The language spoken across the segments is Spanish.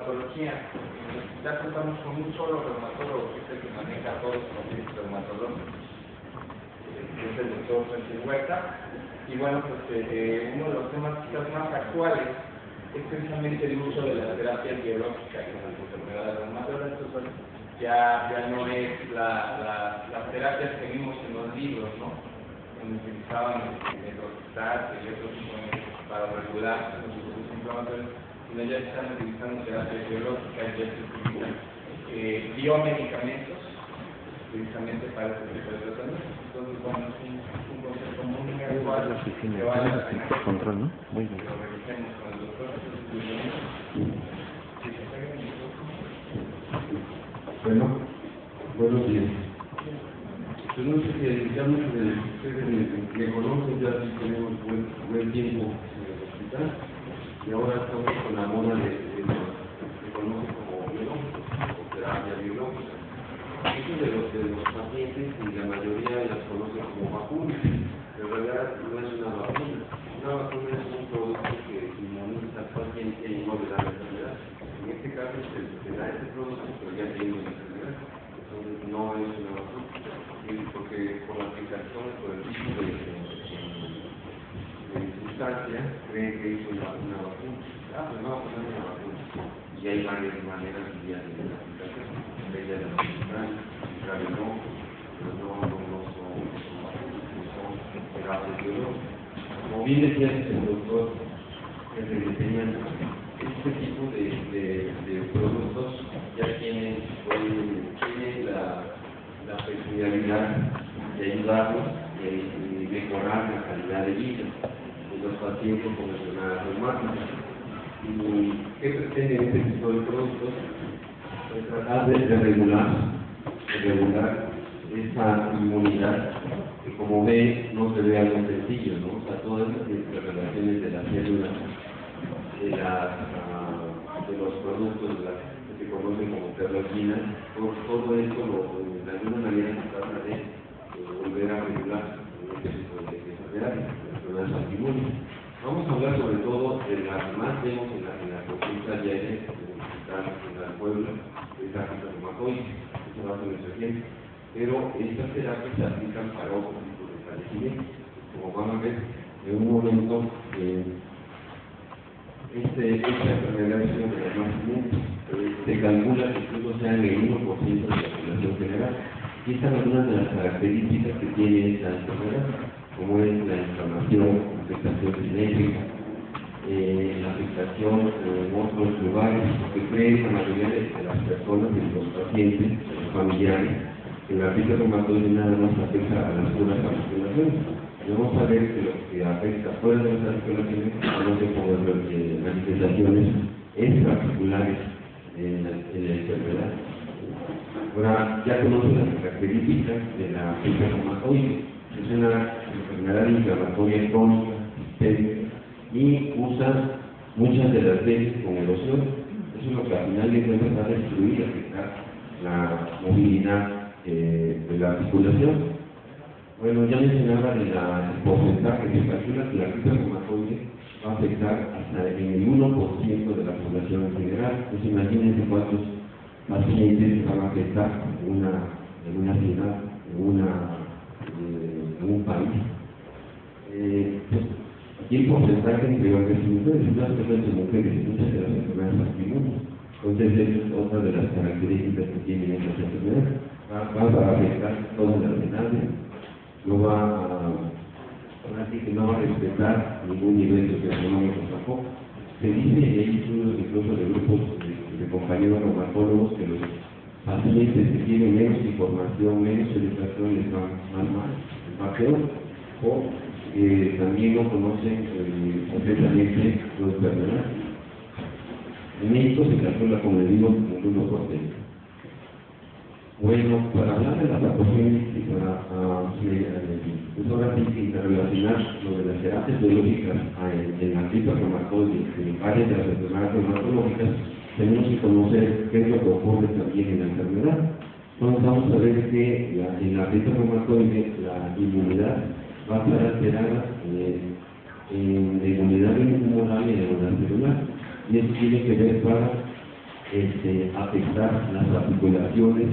reumatología. Ya contamos con un solo reumatólogo, que es el que maneja todos los conflictos reumatológicos, que es el doctor Sánchez Huerta. Y bueno, pues uno de los temas quizás más actuales es precisamente el uso de las terapias biológicas en las enfermedades reumatológicas. Entonces, ya no es las terapias que vimos en los libros, ¿no? Donde utilizaban el roxato y otros suplementos para regular los procesos inflamatorios, sino ya están utilizando terapias biológicas, ya se utilizan biomedicamentos precisamente para este tipo de tratamientos. Entonces, bueno, es un concepto muy actual que vale la pena control, ¿no? Muy bien. que lo revisemos con el doctor. Bueno, buenos días. Pues no sé si ya muchos de ustedes me conocen, ya sí tenemos buen tiempo en el hospital, y ahora estamos con la moda de se conoce como biológico, o terapia biológica. Muchos de los pacientes, y la mayoría las conocen como vacunas, pero en realidad no es una vacuna. Una vacuna es un producto que inmuniza al paciente y no le da la enfermedad. En este caso se da este producto, pero ya tiene una enfermedad. Entonces no es una vacuna. Porque por la aplicación, por el tipo de sustancia, cree que es una vacuna. Pues no, pues no es una vacuna. Y hay varias maneras de la aplicación. Ella es la sustancia, claro, pero no son terapias biológicas. Como bien decía el doctor, que se diseñan este tipo de productos ya tienen la peculiaridad de ayudarnos y mejorar la calidad de vida de los pacientes con enfermedades reumáticas. ¿Y qué pretende este tipo de productos? Pues tratar de regular esa inmunidad que, como ve, no se ve algo sencillo, ¿no? O sea, todas las relaciones de las células, de los productos que se conocen como terroquinas, todo esto de alguna manera se trata de volver a regular este tipo de enfermedades, enfermedades autoinmunes. Vamos a hablar sobre todo de las que más vemos en la consulta diaria en el hospital en Puebla, que es la reumatoide, eso va a ser nuestro ejemplo. Pero estas terapias se aplican para otro tipo de padecimientos. Como van a ver, en un momento, esta enfermedad es una de las más comunes. Se calcula que incluso sea en el 1% de la población general. Y están algunas de las características que tiene esta enfermedad, como es la inflamación, afectación cinética, la afectación en otros lugares, que cree la mayoría de las personas, de los pacientes, de los familiares, que la artritis reumatoide nada más afecta a las puras articulaciones. Vamos a ver que lo que afecta fuera de las articulaciones conoce como manifestaciones extraarticulares en la enfermedad. Ahora ya conocen las características de la artritis reumatoide. Es una enfermedad inflamatoria crónica, sistémica, y usa muchas de las veces como erosión. Eso es lo que al final de cuentas va a destruir, afectar la movilidad de la articulación. Bueno, ya mencionaba del porcentaje que se calcula que la artritis reumatoide va a afectar hasta en el 1% de la población en general. Pues imagínense cuántos pacientes van a afectar en una ciudad, en un país. Pues, aquí el porcentaje entre hombres y mujeres, las mujeres y muchas de las enfermedades autoinmunes. Entonces, esa es otra de las características que tienen estas enfermedades. Va a afectar todas las edades, no va a respetar ningún nivel socioeconómico tampoco. Se dice, y hay estudios incluso de grupos de compañeros reumatólogos, que los pacientes que tienen menos información, menos educación, les va más mal, les va peor, o también no conocen completamente su enfermedad. En México se calcula, como le digo, un 1%. Bueno, para hablar de las ecuaciones y para pues ahora sí que interrelacionar lo de las terapias biológicas en la artritis reumatoide y en varias de las enfermedades reumatológicas, tenemos que conocer qué es lo que ocurre también en la enfermedad. Entonces vamos a ver que en la artritis reumatoide la inmunidad va a estar alterada en la inmunidad humoral y en la inmunidad celular. Y eso tiene que ver para afectar las articulaciones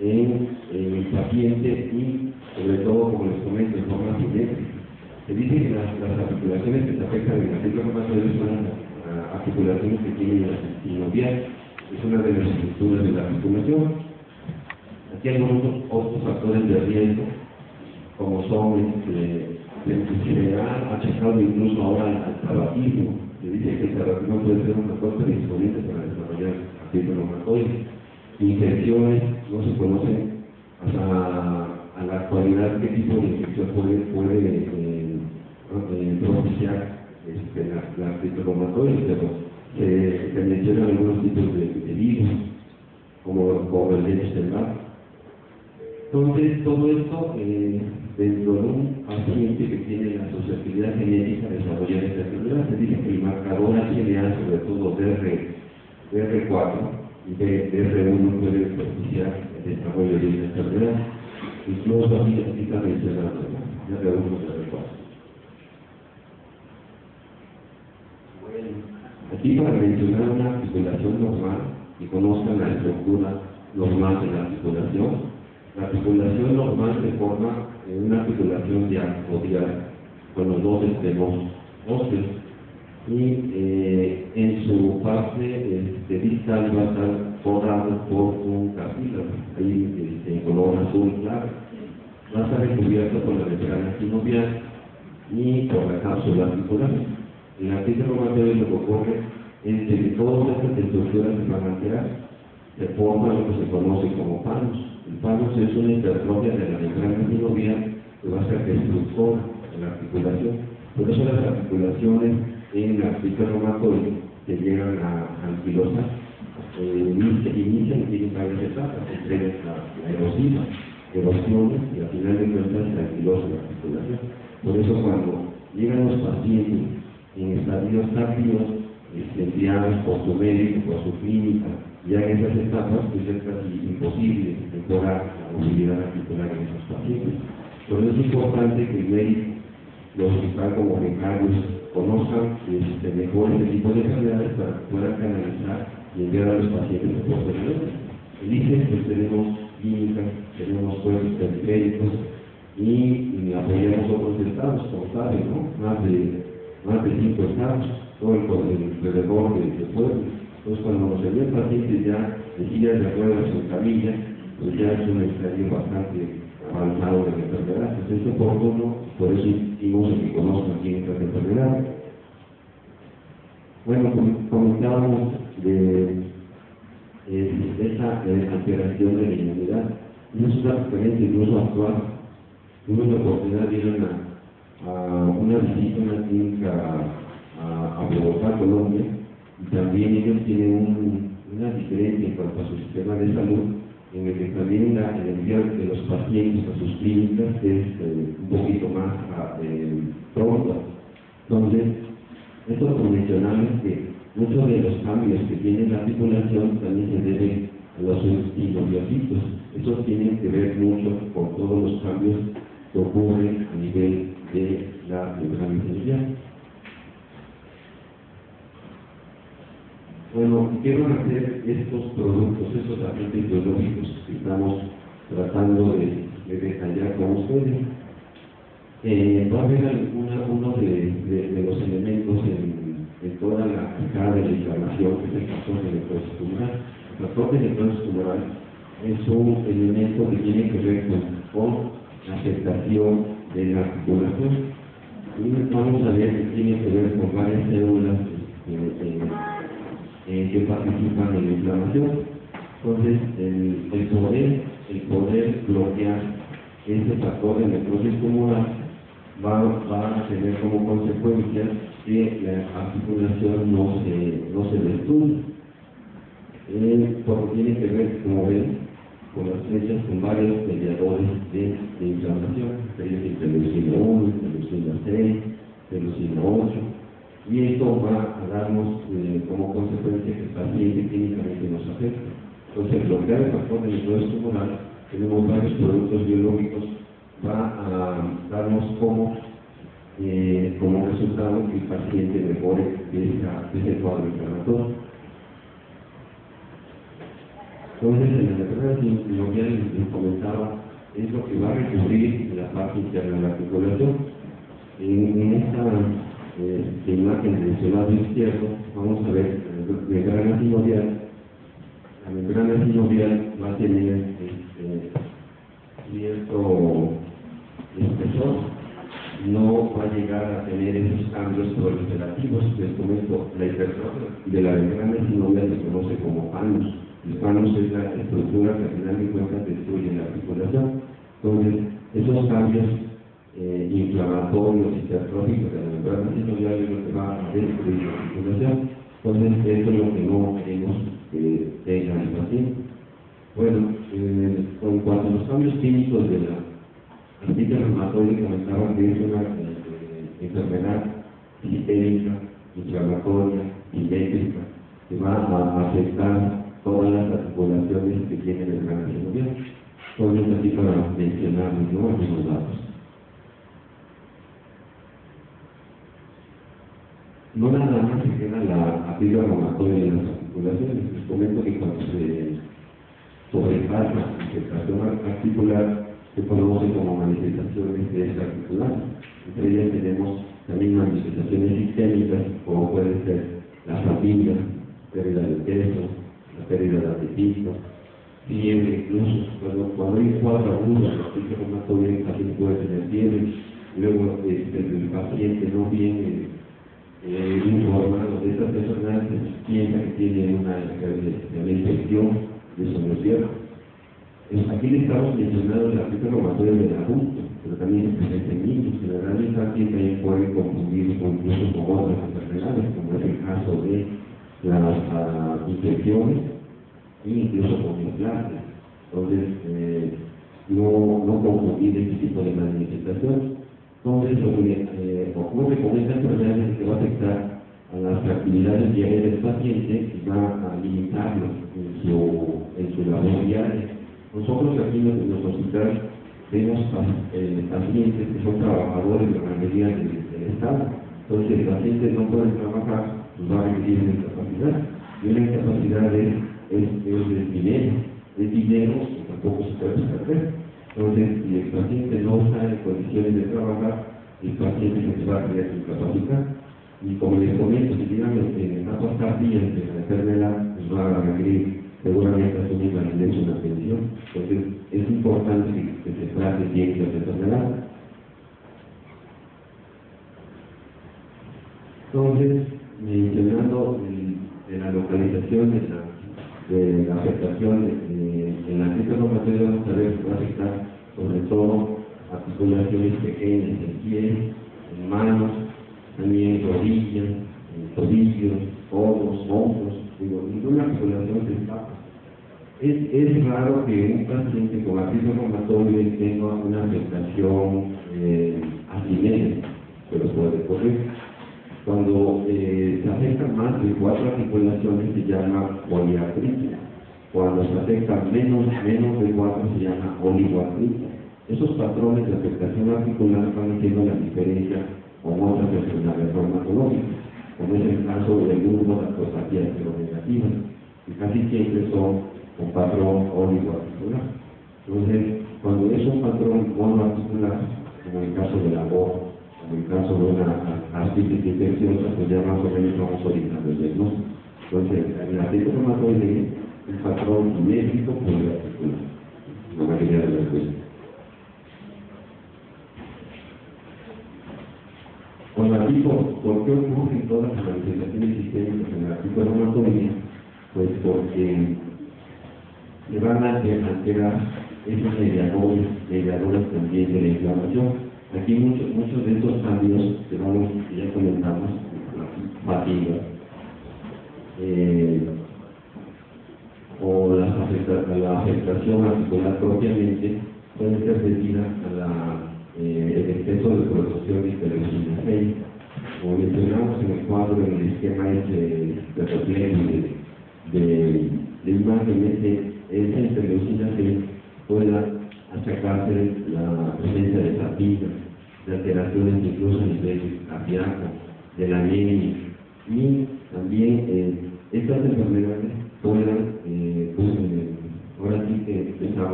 en el paciente y, sobre todo, como les comento, en forma simétrica. Se dice que las articulaciones que se afectan en la ciclo reumatoide son las articulaciones que tienen la sinovial, es una de las estructuras de la articulación. Aquí hay otros factores de riesgo, como son se ha achacado incluso ahora al tabaquismo. Se dice que el tabaquismo puede ser un factor predisponente para desarrollar artritis reumatoide. Infecciones, no se conocen a la actualidad qué tipo de infección puede propiciar la artritis reumatoide, pero se mencionan algunos tipos de virus, como el virus del mar. Entonces, todo esto dentro de un paciente que tiene la susceptibilidad genética de desarrollar esta enfermedad, se dice que el marcador HLA, sobre todo DR4 y DR1, puede propiciar el desarrollo de esta enfermedad. Incluso aquí está mencionado DR1 y DR4. Bueno, aquí para mencionar una articulación normal y conozcan la estructura normal de la articulación. La articulación normal se forma en una articulación dial con los dos extremos óseos y en su parte distal va a estar forrado por un cartílago, ahí en color azul claro. Va a estar recubierto por la membrana sinovial y por la cápsula articular. En la artritis reumatoide lo que ocurre es que todas estas estructuras se van a alterar, se forma lo que se conoce como panos. El panos es una hipertrofia de la membrana sinovial que va a ser destructora de la articulación. Por eso las articulaciones en la artritis reumatoide que llegan a anquilosar inician y tienen varias etapas, entre la erosiva, erosiones y al final de cuentas la anquilosa de la articulación. Por eso cuando llegan los pacientes en estadios tardíos, enviados por su médico, por su clínica, ya en esas etapas pues es casi imposible mejorar la movilidad articular en esos pacientes. Por eso es importante que el médico, los hospitales como becarios, conozcan mejor este tipo de enfermedades para que puedan canalizar y enviar a los pacientes posteriormente. En ICE pues tenemos clínicas, tenemos cuerpos periféricos y apoyamos otros estados, como saben, ¿no? Más de 5 estados, todo el alrededor del pueblo. Entonces, cuando nos envían pacientes ya de sillas de ruedas en camilla, pues ya es un estadio bastante avanzado de la enfermedad. Entonces, es oportuno, por eso insistimos en que conozcan bien estas enfermedades. Bueno, comentábamos de esa alteración de la inmunidad. No es una referencia incluso actual. Tuvimos la oportunidad de ir a una visita a una clínica a Bogotá, Colombia, y también ellos tienen una diferencia en cuanto a su sistema de salud, en el que también el envío de los pacientes a sus clínicas es un poquito más pronto. Entonces, esto lo mencionamos que muchos de los cambios que tiene la articulación también se deben a los sinoviocitos. Estos tienen que ver mucho con todos los cambios que ocurren a nivel de la membrana sinovial. Bueno, quiero hacer estos productos, estos agentes biológicos que estamos tratando de detallar con ustedes. Va a haber uno de los elementos en toda la escala de la inflamación, que es el factor de necrosis tumoral. El factor de necrosis tumoral es un elemento que tiene que ver con la afectación de la articulación. Y vamos a ver que tiene que ver con varias células que participan en la inflamación. Entonces, el poder bloquear este factor de necrosis tumoral va a tener como consecuencia que la articulación no se destruya. Porque tiene que ver, como ven, con las flechas con varios mediadores de inflamación, interleucina 1, interleucina 6, interleucina 8, y esto va a darnos como consecuencia que el paciente clínicamente nos afecta. Entonces, bloquear el factor de necrosis tumoral, tenemos varios productos biológicos, va a darnos como resultado que el paciente mejore de ese cuadro inflamatorio. Entonces, en la enfermedad sinovial les comentaba, es lo que va a recubrir la parte interna de la articulación. En esta imagen del lado izquierdo, vamos a ver la membrana sinovial. La membrana sinovial va a tener cierto espesor, no va a llegar a tener esos cambios proliferativos. Les comento, la hipertrofia de la membrana sinovial se conoce como panus. El panus es la estructura que al final de cuentas destruye la articulación. Entonces, esos cambios inflamatorios, hipertróficos de la membrana sinovial es lo que va a destruir la articulación. Entonces, eso es lo que no queremos que tenga el paciente. Bueno, en cuanto a los cambios químicos de la artritis reumatoide, comentaban que es una enfermedad sistémica, inflamatoria, simétrica, que va a afectar todas las articulaciones que tiene el membrana sinovial. Entonces, así para mencionarles, ¿no?, algunos datos. No nada más se queda la artritis reumatoide en las articulaciones. Les comento que cuando se sobrepasa la infectación articular, se conoce como manifestaciones extraarticulares. Entre ellas tenemos también manifestaciones sistémicas, como puede ser la fatiga, pérdida de peso, la pérdida de apetito, fiebre, incluso cuando hay un cuadro agudo de artritis reumatoide, el paciente puede tener fiebre. Luego el paciente no viene informado de estas personas, piensa que tiene una infección de somnovial. Aquí le estamos mencionando la artritis reumatoide del adulto, pero también se presenta en niños. En la edad infantil también pueden confundir incluso con otras enfermedades, como es el caso de las infecciones e incluso con neoplasias. Entonces, no confundir este tipo de manifestación. Entonces, lo que ocurre con esta enfermedad es que va a afectar a las actividades diarias del paciente y va a limitarlo en su labor diaria. Nosotros aquí en nuestro hospital vemos pacientes que son trabajadores de la mayoría del Estado. Entonces, el paciente no puede trabajar, pues va a requerir una incapacidad. Y una incapacidad es dinero que tampoco se puede perder. Entonces, si el paciente no está en condiciones de trabajar, el paciente se va a quedar incapacitar. Y como les comento, si digamos en etapas tardías de la enfermedad, pues va a requerir seguramente asumir la validez de una pensión. Entonces, es importante que se trate bien de la enfermedad. Entonces, mencionando de la localización de la afectación en la artritis reumatoide, vamos a ver que va a afectar sobre todo articulaciones pequeñas en pies, en manos, también rodillas, tobillos, codos, hombros, ninguna articulación se escapa. Es raro que un paciente con artritis reumatoide tenga una afectación asimétrica, pero puede ocurrir. Cuando se afectan más de 4 articulaciones se llama poliartritis. Cuando se afectan menos de 4 se llama oligoartritis. Esos patrones de afectación articular van haciendo la diferencia con otras enfermedades reumatológicas, como es el caso del grupo de artropatías seronegativas, que casi siempre son con patrón oligoarticular. Entonces, cuando es un patrón monoarticular, como el caso de la voz, como el caso de una artritis infecciosa, pues ya más o menos vamos orientando el diagnóstico. Entonces, en la artritis reumatoide, el patrón simétrico poliarticular, la mayoría de las veces. Con la ¿por qué ocurren todas las manifestaciones sistémicas en la artritis reumatoide? Pues porque se van a alterar esos mediadores también de la inflamación. Aquí muchos de estos cambios que ya comentamos, la fatiga, o la afectación articular propiamente, pueden ser debidas a el exceso de producción de interleucina 6. Como mencionamos en el cuadro, en el esquema de reflejo de imágenes, esa interleucina 6 pueda achacarse la presencia de fatiga, de alteraciones incluso a nivel cardíaco, de la anemia, y también estas enfermedades puedan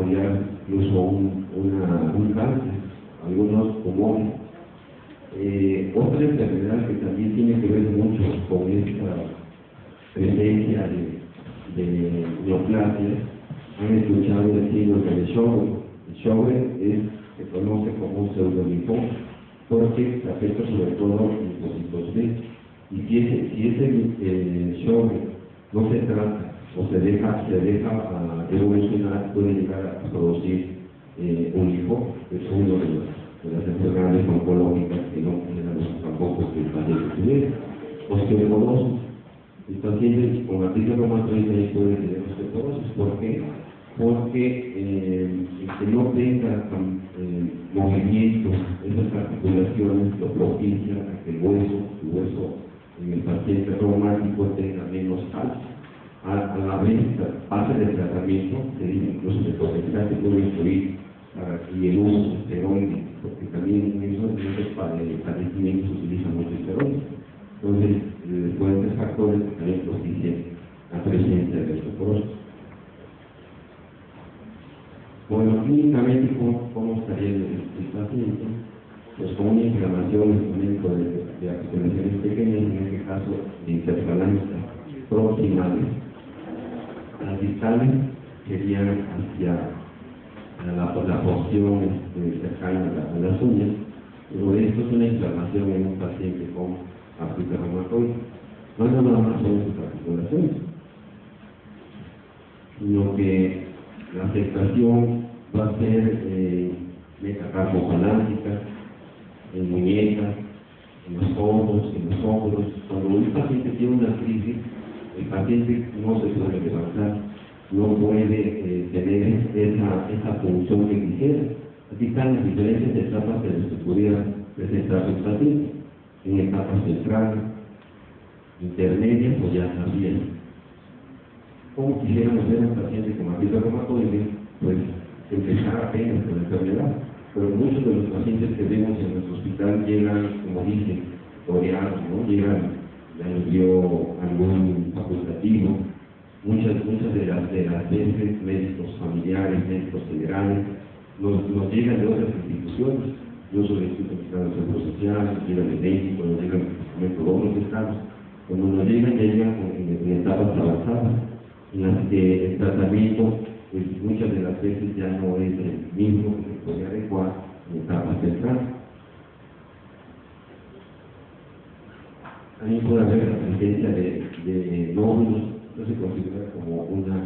desarrollar incluso un cáncer, algunos tumores. Otra enfermedad que también tiene que ver mucho con esta presencia de neoplasias, han escuchado decir lo del Sjögren. El Sjögren se conoce como un pseudolinfoma porque se afecta sobre todo linfocitos B. Y si ese Sjögren no se trata o se deja evolucionar, puede llegar a producir un linfoma, que es uno de las enfermedades oncológicas que no tenemos tampoco que el paciente tuviera. Osteoporosis. El paciente con artritis reumatoide puede tener osteoporosis. ¿Por qué? Porque el que no tenga movimiento en esas articulaciones lo propicia a que el hueso en el paciente reumático tenga menos calcio. A la vez, fase de tratamiento, se dice incluso de potencial que puede influir y el uso de esteroides, porque también en esos padecimientos se utiliza mucho esteroides. Entonces, después de estos factores también propician la presencia de osteoporosis. Bueno, clínicamente, ¿cómo estaría el paciente? Pues con una inflamación específica de articulaciones pequeñas, en este caso interfalanges proximales. Las distales serían hacia la porción cercana a las uñas, pero esto es una inflamación en un paciente con artritis reumatoide. No nada más son sus articulaciones, sino que la afectación va a ser metacarpofalángica, en muñecas, en los hombros. Cuando un paciente tiene una crisis, el paciente no se puede levantar, no puede tener esa función que quisiera. Aquí están las diferentes etapas en las que pudiera presentar el paciente, en etapas centrales, intermedias o ya también. Como quisiéramos ver a un paciente con artritis reumatoide, pues empezar apenas con la enfermedad. Pero muchos de los pacientes que vemos en nuestro hospital llegan, como dicen, toreados, ¿no? Llegan, ya les dio algún facultativo. Muchas de las veces médicos familiares, médicos generales, nos llegan de otras instituciones. Yo soy el Instituto Mexicano de Seguro Social, llegan de México, nos llegan de todos los estados. Cuando nos llegan, ya llegan en etapas avanzadas, en las que el tratamiento pues muchas de las veces ya no es el mismo que se puede adecuar en etapas centrales. También puede haber la presencia de nódulos, no se considera como una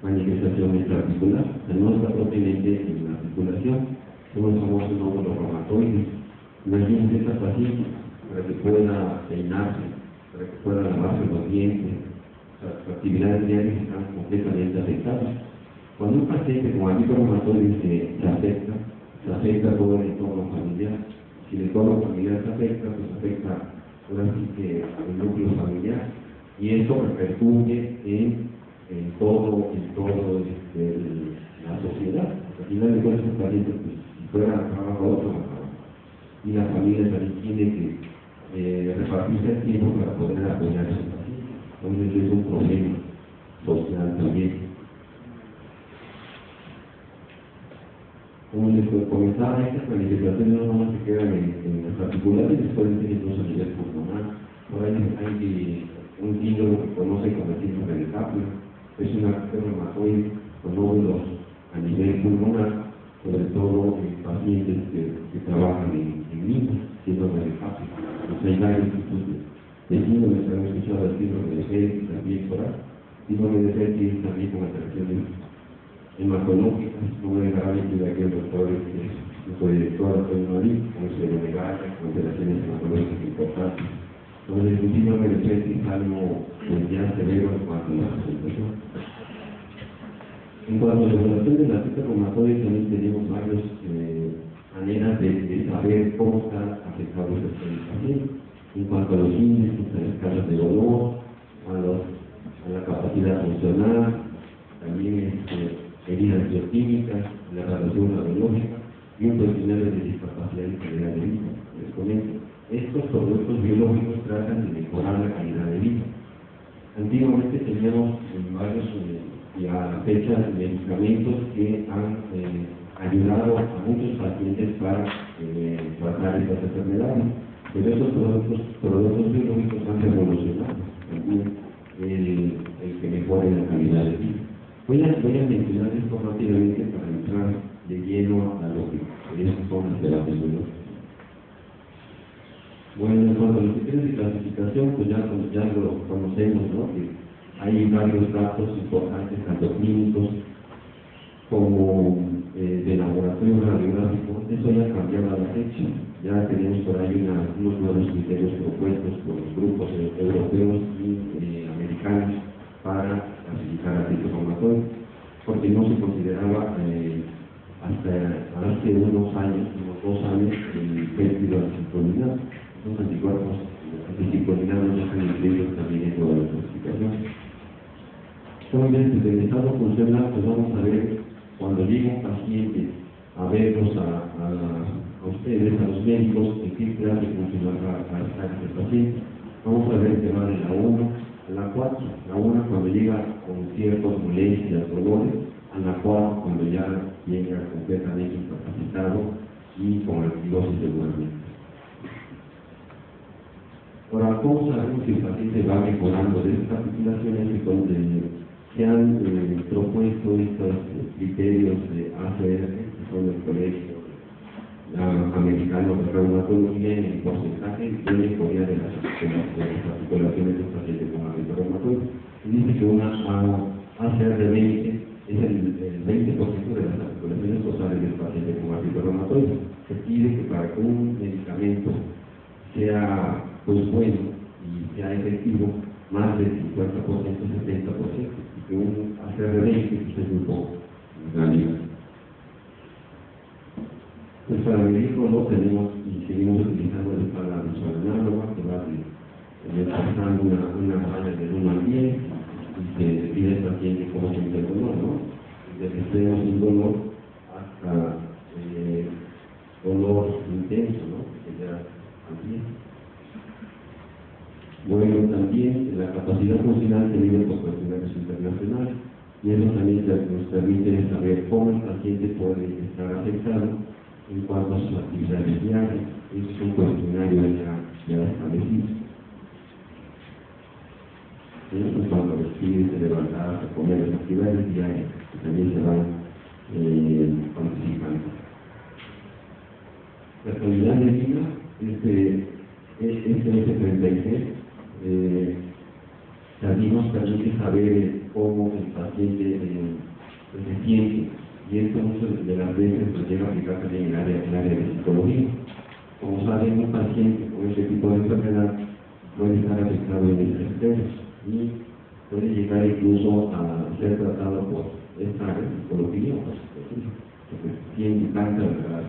manifestación extraarticular, o sea, no está propiamente en la articulación, son los famosos nódulos reumatoides. Imagínense esta paciente para que pueda peinarse, para que pueda lavarse los dientes, sus actividades diarias están completamente afectadas. Cuando un paciente con artritis reumatoide se afecta todo el entorno familiar. Si el entorno familiar se afecta, pues afecta ahora sí que el núcleo familiar. Y esto repercute en todo la sociedad. Al final de cuentas, el paciente, pues, si fuera a trabajar otro, y la familia también tiene que repartirse el tiempo para poder apoyar a ese paciente. Entonces es un problema social también. Como les comentaba, estas manifestaciones no nomás se quedan en las articulares, pueden ser incluso a nivel pulmonar. Por ahí hay un síndrome que conoce como el síndrome de Kaplan, es una reumatoide con nódulos a nivel pulmonar, sobre todo en pacientes que trabajan en niños, síndrome de Kaplan. Entonces hay varios tipos de síndromes que han escuchado, el síndrome de Fetch, también por ahí. Síndrome de Fetch también con alteraciones hematológicas, no voy a dejar a decir aquí el doctor nuestro director Antonio Marín, con su delegada, con alteraciones hematológicas importantes. Entonces, el síndrome de Fetch es algo pues, ya severo en cuanto a la presentación. En cuanto a la evaluación de la artritis reumatoide, también tenemos varias maneras de saber cómo está afectado el paciente. En cuanto a los índices, a las escalas de dolor, a la capacidad funcional, también heridas bioquímicas, la radiación radiológica y un cuestionario de discapacidad y calidad de vida. Les comento, estos productos biológicos tratan de mejorar la calidad de vida. Antiguamente teníamos varios, ya fecha medicamentos que han ayudado a muchos pacientes para tratar estas enfermedades. Pero estos productos biológicos han revolucionado también el que mejore la calidad de vida. Voy a mencionar esto rápidamente para entrar de lleno a lo que son las terapias biológicas. Bueno, en cuanto a los criterios de clasificación, pues ya lo conocemos, ¿no? Que hay varios datos importantes, tanto clínicos como de laboratorio radiográfico. Eso ya ha cambiado a la fecha. Ya tenemos por ahí unos nuevos criterios propuestos por los grupos europeos y americanos para clasificar artritis reumatoide, porque no se consideraba hasta hace unos 2 años, el péptido anticolinal. Los anticuerpos anticolinados ya están incluidos también en toda la clasificación. Entonces, el estado funciona, pues vamos a ver, cuando llega un paciente a verlos a ustedes, a los médicos, en qué clase funcional va a estar el paciente. Vamos a ver que va de la 1 a la 4. La 1 cuando llega con ciertas molestias, dolores, a la 4 cuando ya llega completamente incapacitado y con alquilosis seguramente. Ahora, ¿cómo sabemos que el paciente va mejorando de estas articulaciones? Donde se han propuesto estos criterios de ACR, que son del Colegio Americano de Reumatología, en el porcentaje de mejoría de las articulaciones de un paciente con artritis reumatoide. Y dice que una ACR 20 es el 20% de las articulaciones totales del paciente con artritis reumatoide. Se pide que para que un medicamento sea pues bueno y sea efectivo, más del 50%, 70%, y que un ACR 20 pues es muy poco en realidad. Pues para medirlo lo tenemos y seguimos utilizando el para visual análoga, que va pasando una raya de 1 al 10 y se le pide al paciente cómo siente el dolor, ¿no? Desde extremo sin dolor hasta dolor intenso, ¿no? Que ya al 10. Bueno, también la capacidad funcional se mide por cuestionarios internacionales y eso también nos permite saber cómo el paciente puede estar afectado en cuanto a sus actividades diarias. Es un cuestionario ya establecido. En cuanto a vestirse, levantarse, comer, las actividades diarias que también se van participando. La calidad de vida, este F36 también nos permite saber cómo el paciente se siente, y esto muchas de las veces pues llega a aplicar también en el área de psicología. Como saben, un paciente con este tipo de enfermedad puede estar afectado en el estrés y puede llegar incluso a ser tratado por esta área de psicología, porque siente tanta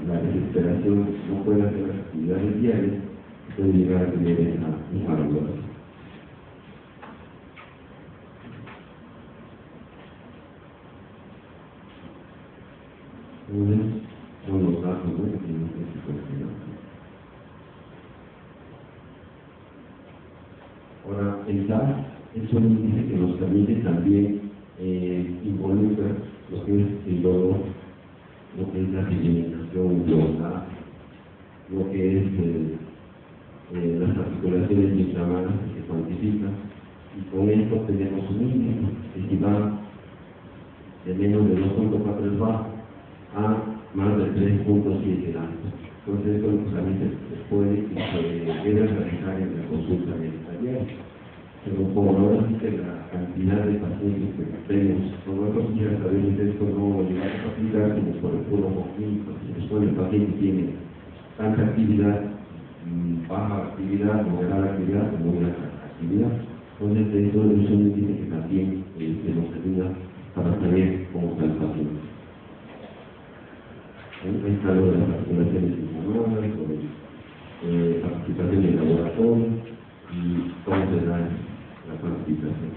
la desesperación, no puede hacer las actividades diarias, puede llegar a tener esa valoración. Son los datos que tenemos que considerar. Ahora, el DAS es un índice que nos permite también involucrar lo que es el dolor, lo que es la sedimentación global, lo que es las articulaciones inflamadas que se cuantifican, y con esto tenemos un índice que si va de menos de 2.4 bajo a más de 3.7 alto. Entonces esto también se puede y se debe realizar en la consulta médica diaria. Pero como ahora sí que la cantidad de pacientes que tenemos, nosotros ya sabemos esto no lo llevamos a aplicar como por el puro clínico. Después el paciente tiene tanta actividad, baja actividad, moderada actividad, muy alta actividad. Entonces eso es un índice que también nos ayuda para saber cómo está el paciente. Hay algo de las articulaciones inflamadas, sobre participación en el laboratorio y cómo se da la participación.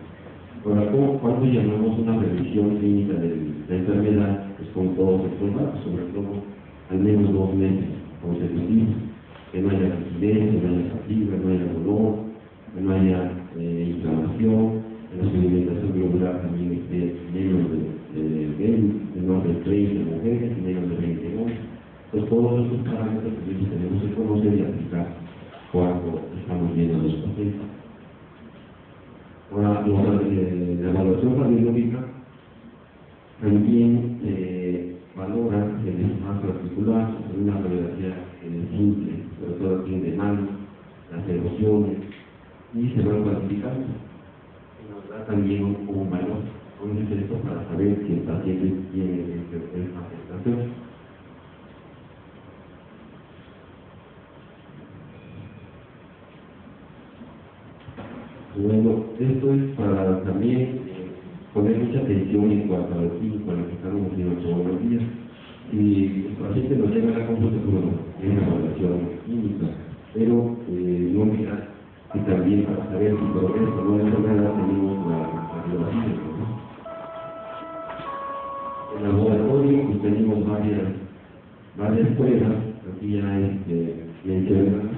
Ahora, ¿cuándo llamamos una revisión clínica de la enfermedad? Pues con todos estos datos, sobre todo al menos 2 meses consecutivos, que no haya rigidez, que no haya fatiga, no haya dolor, que no haya inflamación, que la sedimentación globular también esté menos de todos estos parámetros que tenemos que conocer y aplicar cuando estamos viendo los pacientes. Ahora, la evaluación radiológica también valora el espacio articular, una radiografía simple, sobre todo aquí de mano, las erosiones, y se van cuantificando. Nos da también un valor, un efecto para saber si el paciente tiene esta afectación. Bueno, esto es para también poner mucha atención en cuanto a lo clínico, a lo que estamos haciendo todos los días. Y el paciente nos llega a la consulta con una evaluación clínica, pero no olvidar que también para saber si progresa o no la enfermedad tenemos la radiografía, ¿no? En el laboratorio pues, tenemos varias pruebas, aquí ya mencionadas,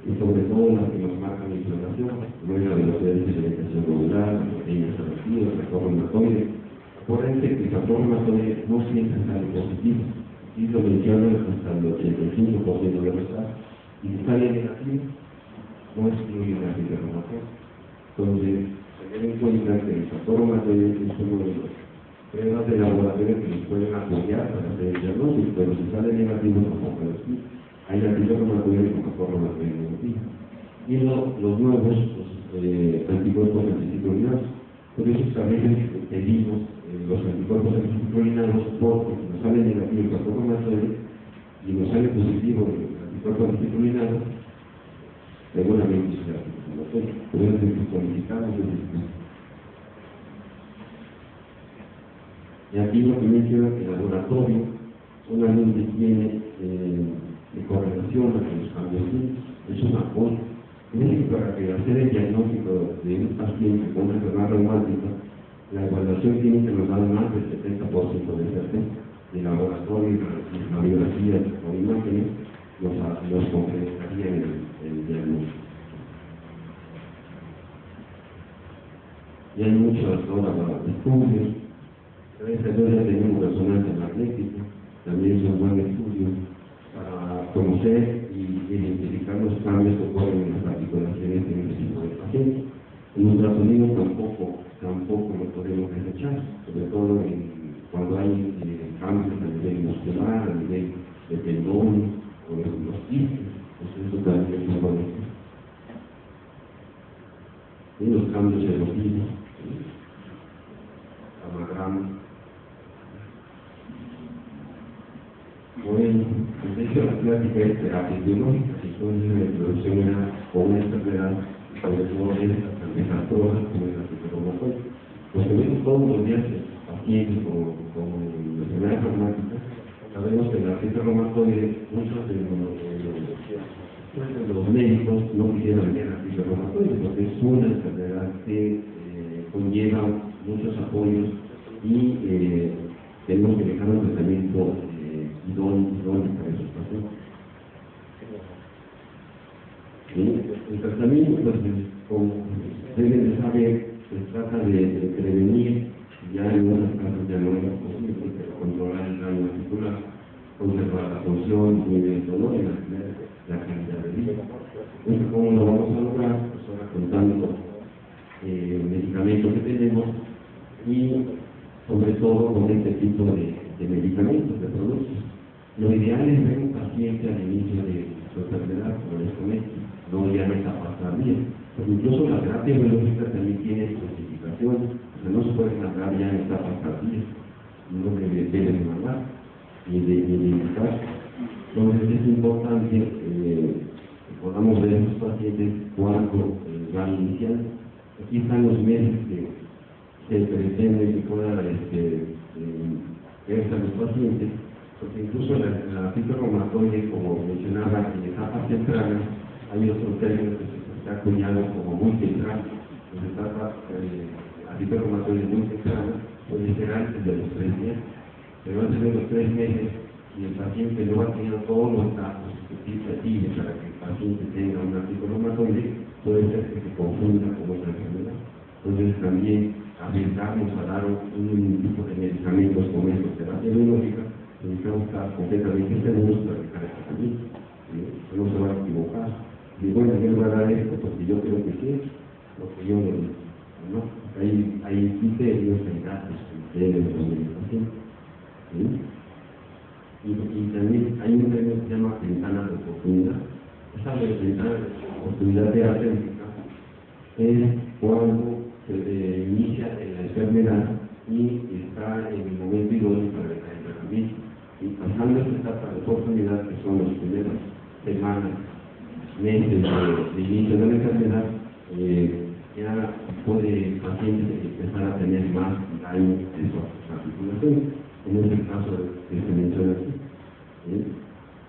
y sobre todo las que nos marcan la inflamación, como es la velocidad de sedimentación globular, las proteínas reactivas, la forma reumatoide. Acuérdense que el factor reumatoide no siempre sale positivo, y lo mencionan hasta el 85% de los casos, y si sale negativo, no excluye la reumatoide. Entonces, tener en cuenta que el factor reumatoide es uno de los pruebas de laboratorio que nos pueden apoyar para hacer el diagnóstico, pero si sale negativo, tampoco lo excluye. Hay anticuerpos reumatoides con factor reumatoide negativo. Y los nuevos anticuerpos anticiclinados. Por eso a veces pedimos los anticuerpos anticiclinados porque si nos sale negativo el factor reumatoide y nos sale positivo el anticuerpo anticiclinado, seguramente será anticiclinación. Por eso solicitamos el discurso. Y aquí lo que menciona que el laboratorio solamente tiene de correlación a los cambios clínicos, es un apoyo. Es para que hacer el diagnóstico de un paciente con una enfermedad reumática, la evaluación clínica nos da más del 70% de certeza. El laboratorio y las radiografías o imágenes nos completarían el diagnóstico. Y hay muchos estudios. Gracias a Dios ya tenemos resonancia magnética, también es un buen estudio para conocer y identificar los cambios que ocurren en las articulaciones en este tipo de pacientes. En ultrasonido tampoco lo podemos desechar, sobre todo cuando hay cambios a nivel muscular, a nivel de tendón o de los quistes, pues eso también es muy bueno. Y los cambios en los quistes, amagramos. Bueno, de hecho la plática es terapia biológica, entonces la introducción era con una enfermedad, sobre todo de esas drogas como el artritis. Pues tenemos todos los días pacientes con enfermedades reumáticas, sabemos que el artritis reumatoide, muchos de los médicos no quisieran ver el artritis reumatoide, porque es una enfermedad que conlleva muchos apoyos y tenemos que dejar un tratamiento idóneo para esos pacientes. El tratamiento, pues, como deben de saber, se trata de prevenir, ya en otras casos ya no es posible, pero controlar el daño articular, conservar la función, el dolor y la calidad de vida. Entonces, ¿cómo lo vamos a lograr? Pues ahora contando medicamentos que tenemos y sobre todo con este tipo de medicamentos, de productos. Lo ideal es ver un paciente al inicio de su enfermedad, como les comento, no ya en etapa tardía. Porque incluso la terapia biológica también tiene especificaciones, o sea, no se puede tratar ya en etapas tardías, no que debe de mandar, ni de indicar. Entonces es importante que podamos ver a los pacientes cuando van iniciando. Aquí están los meses que se pretende que puedan verse a los pacientes, porque incluso la artritis reumatoide, como mencionaba, en etapas tempranas, hay otro término que se está acuñado como muy temprano. En etapas artritis reumatoide muy temprana puede ser antes de los 3 meses, pero antes de los 3 meses, si el paciente no ha tenido todos los datos expectativos para que el paciente tenga un artritis reumatoide, puede ser que se confunda con otra enfermedad. Entonces también arriesgarnos a dar un tipo de medicamentos como estos, terapia biológica, necesitamos estar completamente seguros para dejar el tratamiento. No se va a equivocar. Y bueno, yo le voy a dar esto porque yo creo que sí, porque yo lo digo, ¿no? Hay criterios, hay datos, criterios de orientación. ¿Sí? Y también hay un término que se llama ventana de oportunidad. Esa ventana de oportunidad terapéutica es cuando se inicia la enfermedad y está en el momento idóneo para dejar el tratamiento. Y pasando esta etapa de oportunidad, que son los primeros semanas, meses de inicio de la enfermedad, ya puede el paciente empezar a tener más daño en sus articulaciones, como es el caso que se menciona aquí.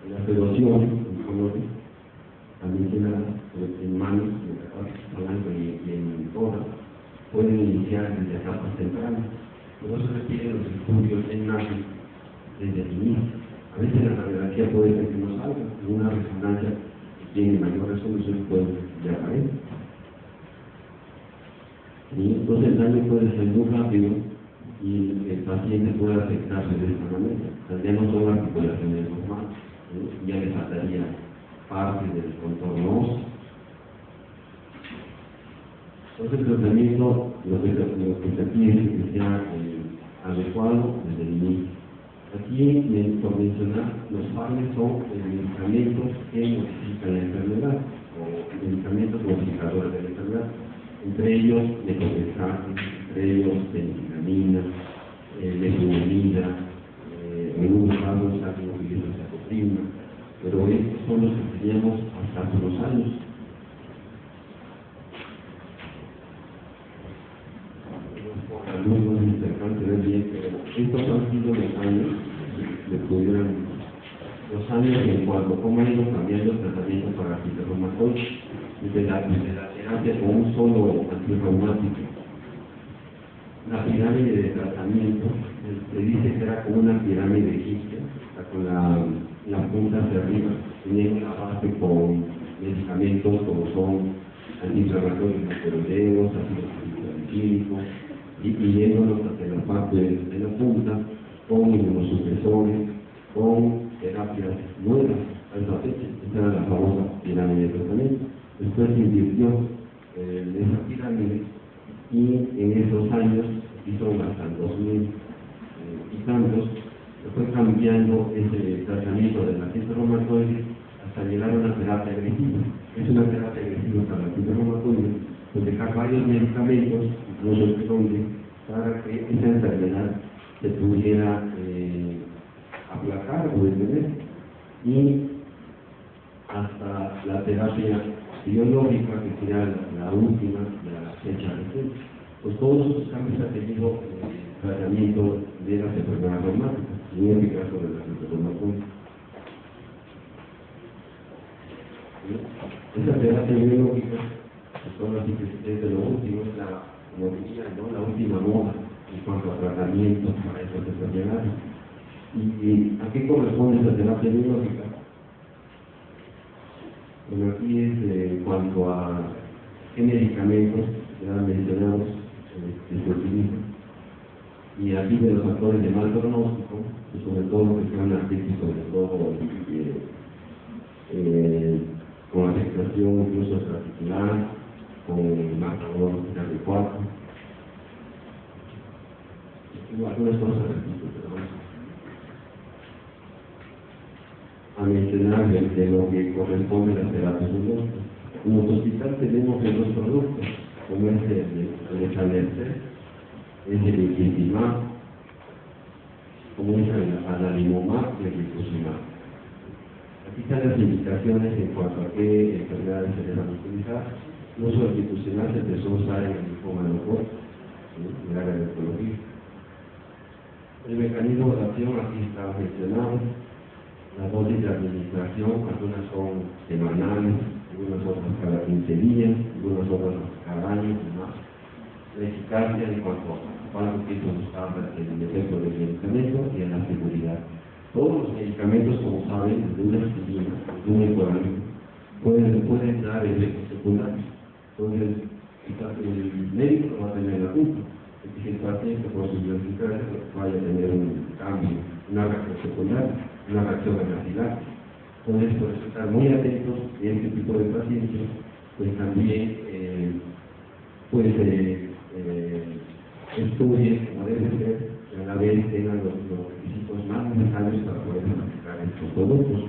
La sedación en colores, también en manos, en la parte blanca y en todas, pueden iniciar desde etapas tempranas. Por eso se requieren los estudios en nazi desde el inicio. A veces la radiografía puede ser que no salga, en una resonancia que tiene mayor resolución puede ya aparecer. Y entonces el daño puede ser muy rápido y el paciente puede afectarse de esta manera. O sea, ya no son articulaciones normales, ya le faltaría parte del contorno óseo. Entonces el tratamiento, lo que se pide es que sea adecuado desde el inicio. Aquí, por mencionar, los fármacos son medicamentos que modifican la enfermedad o medicamentos modificadores de la enfermedad. Entre ellos, metotrexato, entre ellos penicillamina, leflunomida, en algunos casos se utiliza cetoprina, pero estos son los que teníamos hasta hace unos años. Por la luz no es interesante ver bien, pero estos han sido los años que pudieran, los años en cuanto a cómo han ido cambiando el tratamiento para artritis reumatoide y de la terapia con un solo antirreumático. La pirámide de tratamiento se dice que era como una pirámide egipcia, con la punta hacia arriba, tenía una base con medicamentos como son antiinflamatorios esteroideos, ácidos salicílicos, y yéndonos hacia la parte de la punta con inmunosupresores, con terapias nuevas a esa fecha. Esa era la famosa pirámide de tratamiento. Después se invirtió en esa pirámide y en esos años, y son hasta el 2000 y tantos, se fue cambiando ese tratamiento de la artritis reumatoide hasta llegar a una terapia agresiva. Es una terapia agresiva para la artritis reumatoide, pues dejar varios medicamentos, incluso esteroides, para que esa enfermedad se pudiera aplacar o detener. Y hasta la terapia biológica, que sería la última de la fecha reciente. Pues todos esos cambios han tenido tratamiento de las enfermedades reumáticas, y en este caso de las enfermedades. Esa terapia biológica, pues ahora sí que es de lo último, es la, como diría, ¿no?, la última moda en cuanto a tratamiento para esas enfermedades. ¿Y a qué corresponde esa terapia biológica? Bueno, aquí es en cuanto a qué medicamentos ya mencionados se utilizan. Y aquí de los factores de mal pronóstico, pues sobre todo lo que sean artritis, sobre todo con afectación incluso extraarticular, con marcador CD4. Algunas cosas repito, pero vamos a mencionar de lo que corresponde a las terapias biológicas. En nuestro hospital tenemos dos productos, como es el Salercer, es el Infliximab, como es el Adalimumab y el Rituximab. Aquí están las indicaciones en cuanto a qué enfermedades se deben utilizar. El uso del Rituximab se empezó a usar en el linfoma de Hodgkin, en el área de oncología. El mecanismo de acción aquí está mencionado. La dosis de administración, algunas son semanales, algunas otras cada 15 días, algunas otras cada año y más. La eficacia en cuanto a cuánto tiempo nos tarda el efecto del medicamento y en la seguridad. Todos los medicamentos, como saben, de una aspirina, de un ecuadrino, pueden dar efectos secundarios. Entonces, el médico va a tener la culpa, porque si el paciente por su diagnosticar vaya a tener un cambio, una una reacción secundaria, una reacción anafiláctica. Entonces, por eso estar muy atentos en este tipo de pacientes, pues también estudien como debe ser, y a la vez tengan los requisitos más necesarios para poder aplicar estos productos.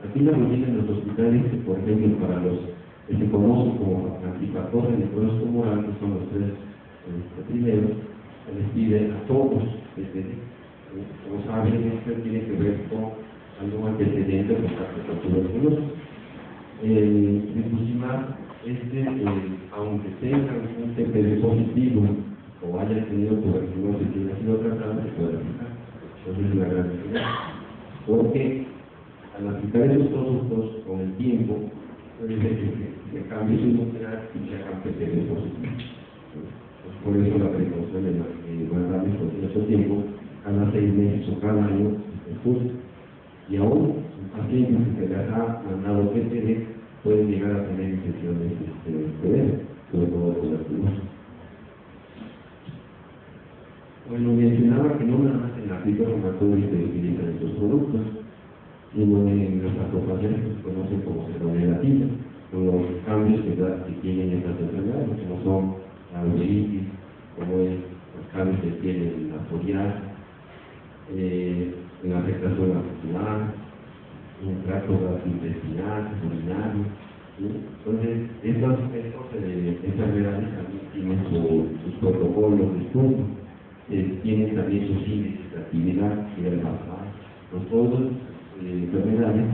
Aquí la rutina en los hospitales, por ejemplo, para los que se conocen como antifactores de necrosis tumoral, que son los tres primeros, se les pide a todos, como saben, esto tiene que ver con algún antecedente de contacto con tuberculosis. El rituximab, aunque tenga un TPD positivo o haya tenido tuberculosis y haya sido tratado, se puede aplicar. Entonces es la gran diferencia. Porque al aplicar esos productos con el tiempo, puede ser que cambie su nuclear y se hagan TPD positivos. Por eso la precaución de guardarles por cierto tiempo, cada 6 meses o cada año, es justo. Y aún, pacientes que se les ha mandado PPD pueden llegar a tener infecciones severas, sobre todo tuberculosis. Bueno, mencionaba que no nada más en la artritis reumatoide se utilizan estos productos, sino en las patologías que se conocen como seronegativas, con los cambios que tienen estas enfermedades, como son la uveitis, como es los cambios que tienen la psoriasis, en la afectación articular, en el tracto gastrointestinal, urinario. Entonces, estas enfermedades también tienen sus protocolos de estudio, tienen también sus índices de actividad y de basal. Todas las enfermedades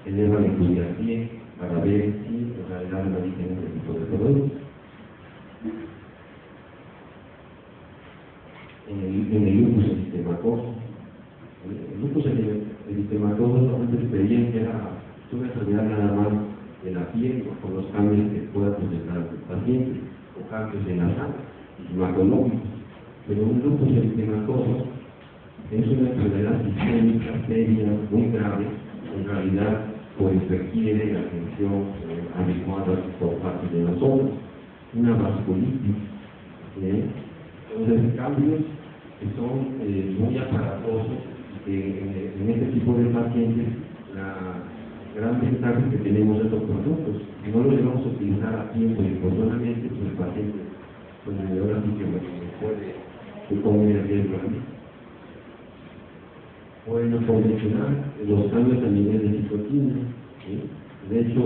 se deben estudiar bien para ver si en realidad no tienen este tipo de productos. En el lupus eritematoso. El lupus eritematoso solamente creían que era una enfermedad nada más de la piel o por los cambios que pueda presentar el paciente, o cambios en la sangre, hematológicos. Pero un lupus eritematoso es una enfermedad sistémica, seria, muy grave, en realidad pues requiere la atención adecuada por parte de nosotros, una vasculitis. Entonces, cambios que son muy aparatosos, en este tipo de pacientes, la gran ventaja que tenemos de estos productos, si no los llevamos a utilizar a tiempo y oportunamente, pues el paciente, pues ahora sí que puede el riesgo. Bueno, por mencionar los cambios a nivel de citoquina, de hecho,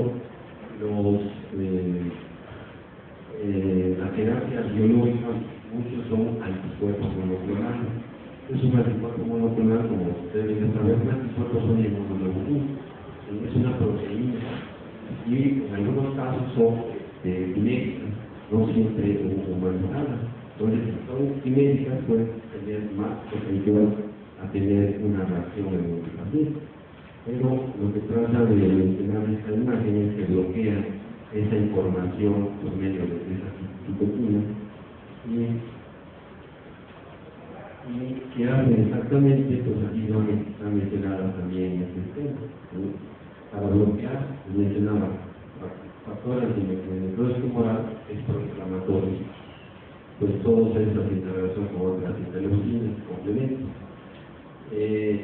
la terapia biológica, muchos son anticuerpos monoclonales. Es un anticuerpo monoclonal, como ustedes deben saber, los anticuerpos son inmunoglobulina, es una proteína, y en algunos casos son quiméricas, no siempre humanizadas. Entonces, si son quiméricas, pueden tener más potencial a tener una reacción en el paciente. Pero lo que trata de mencionar esta imagen es que bloquea esa información por medio de esa citoquina y que hacen exactamente, pues aquí no está mencionada también en este tema, ¿sí? Para bloquear, mencionaba, factores de necrosis tumoral es proinflamatorio, pues todas esas interacciones con otras interleucinas, complementos.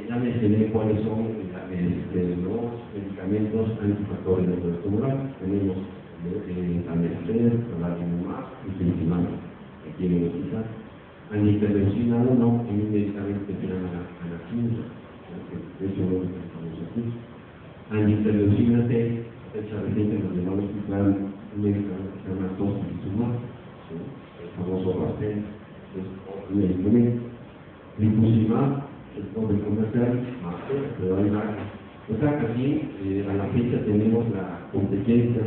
Ya mencioné cuáles son los medicamentos antifactores de necrosis tumoral. Tenemos Amitriptyline, Adalimumab y Infliximab, aquí en el hospital. Aniterleucina 1 en un medicamento que se llama Anakinra, que es uno de los que estamos aquí. Aniterleucina T, fecha reciente nos llevó al hospital un medicamento que se llama Tocilizumab, el famoso Rastén, es un medicamento. Rituximab, el nombre comercial, pero hay varios. O sea que aquí, a la fecha, tenemos la competencia,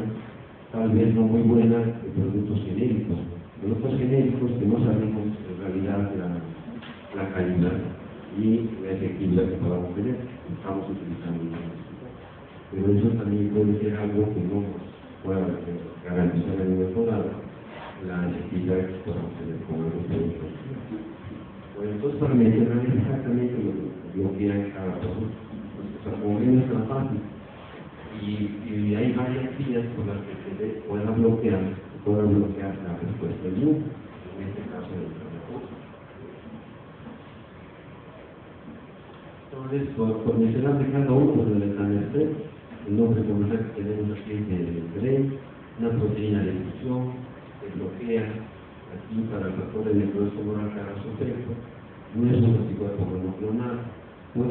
tal vez no muy buena, de productos genéricos. Productos genéricos que no sabemos en realidad la calidad y la efectividad que podamos tener. Estamos utilizando eso. Pero eso también puede ser algo que no nos pueda garantizar en un momento dado la efectividad que podamos tener con algunos productos. Bueno, entonces para mencionar exactamente lo que hay en cada producto, o sea, como ven es tan fácil y hay varias vías por las que se pueda bloquear la respuesta del mundo, en este caso del trabajo. Entonces, por mencionar de cada uno de los anexos, el nombre comercial que tenemos aquí es el GREM, una proteína de fusión que bloquea aquí para el factor de necrosis moral cara su efecto, no es un anticuerpo monoclonal, no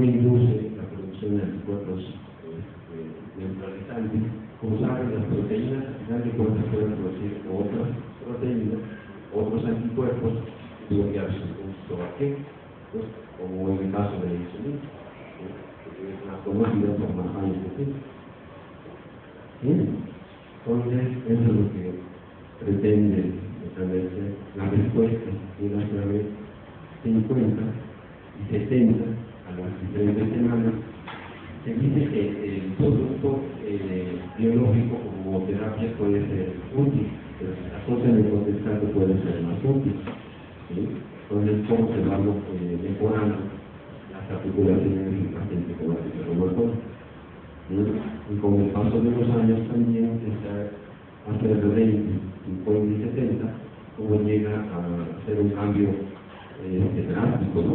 induce la producción de anticuerpos neutralizantes. Como saben, las proteínas al final de cuentas pueden producir otras proteínas, otros anticuerpos, bloquear su activo, pues, como en el caso de la insulina, que es una conocida por más años de tiempo. Entonces, eso es lo que pretende establecer la respuesta de las pruebas 50 y 70 a las diferentes semanas. Se dice que el producto biológico como terapia puede ser útil, pero la cosa de contestar puede ser más útil. ¿Sí? Entonces, ¿cómo se va mejorando las articulaciones del paciente con la reumatoide? Y con el paso de los años también está hacer de 20, 50 y 70, cómo llega a hacer un cambio drástico, ¿no?